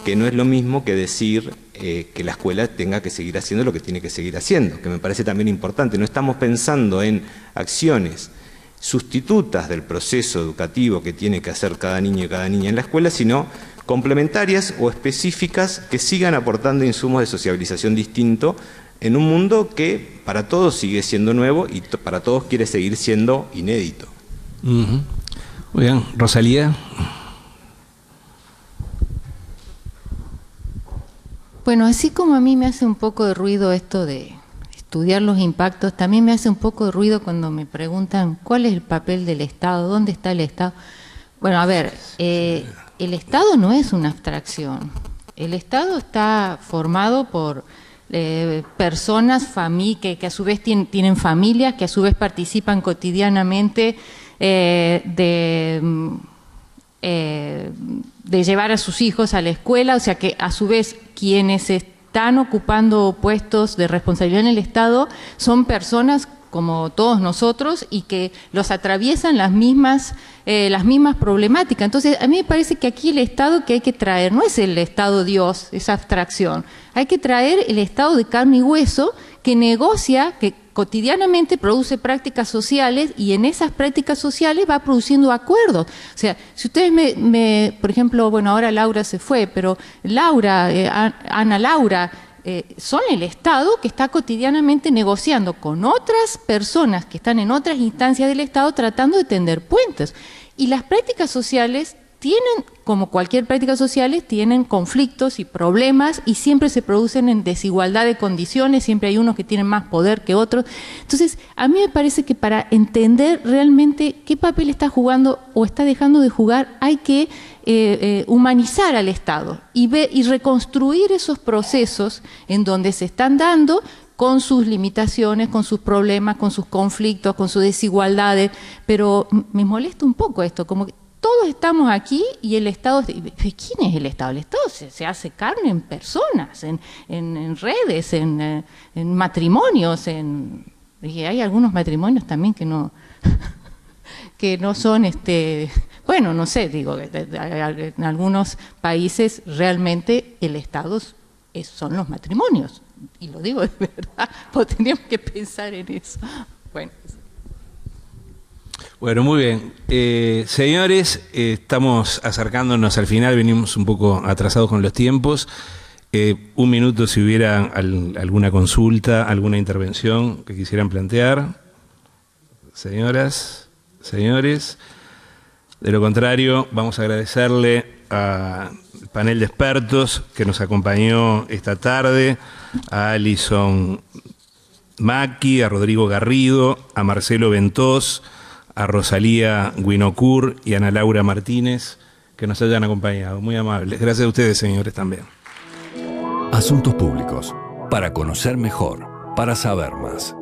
que no es lo mismo que decir que la escuela tenga que seguir haciendo lo que tiene que seguir haciendo, que me parece también importante. No estamos pensando en acciones sustitutas del proceso educativo que tiene que hacer cada niño y cada niña en la escuela, sino complementarias o específicas que sigan aportando insumos de sociabilización distinto en un mundo que para todos sigue siendo nuevo y para todos quiere seguir siendo inédito. Muy bien, Rosalía. Bueno, así como a mí me hace un poco de ruido esto de estudiar los impactos, también me hace un poco de ruido cuando me preguntan cuál es el papel del Estado, dónde está el Estado. Bueno, a ver, el Estado no es una abstracción. El Estado está formado por personas que a su vez tienen familias, que a su vez participan cotidianamente de llevar a sus hijos a la escuela, o sea que a su vez quienes están ocupando puestos de responsabilidad en el Estado son personas como todos nosotros y que los atraviesan las mismas problemáticas. Entonces, a mí me parece que aquí el Estado que hay que traer no es el Estado Dios, esa abstracción. Hay que traer el Estado de carne y hueso que negocia, que cotidianamente produce prácticas sociales y en esas prácticas sociales va produciendo acuerdos. O sea, si ustedes por ejemplo, bueno, ahora Laura se fue, pero Ana Laura, son el Estado que está cotidianamente negociando con otras personas que están en otras instancias del Estado tratando de tender puentes. Y las prácticas sociales tienen, como cualquier práctica social, tienen conflictos y problemas y siempre se producen en desigualdad de condiciones, siempre hay unos que tienen más poder que otros. Entonces, a mí me parece que para entender realmente qué papel está jugando o está dejando de jugar, hay que humanizar al Estado y reconstruir esos procesos en donde se están dando con sus limitaciones, con sus problemas, con sus conflictos, con sus desigualdades, pero me molesta un poco esto, como que todos estamos aquí y el Estado... ¿Quién es el Estado? El Estado se hace carne en personas, en redes, en matrimonios, y hay algunos matrimonios también que no son... bueno, no sé, digo, en algunos países realmente el Estado son los matrimonios, y lo digo de verdad, porque teníamos que pensar en eso. Bueno, muy bien. Señores, estamos acercándonos al final, venimos un poco atrasados con los tiempos. Un minuto si hubiera alguna consulta, alguna intervención que quisieran plantear. Señoras, señores. De lo contrario, vamos a agradecerle al panel de expertos que nos acompañó esta tarde, a Alison Macchi, a Rodrigo Garrido, a Marcelo Ventós, a Rosalía Guinocur y a Ana Laura Martínez, que nos hayan acompañado. Muy amables. Gracias a ustedes, señores, también. Asuntos Públicos. Para conocer mejor, para saber más.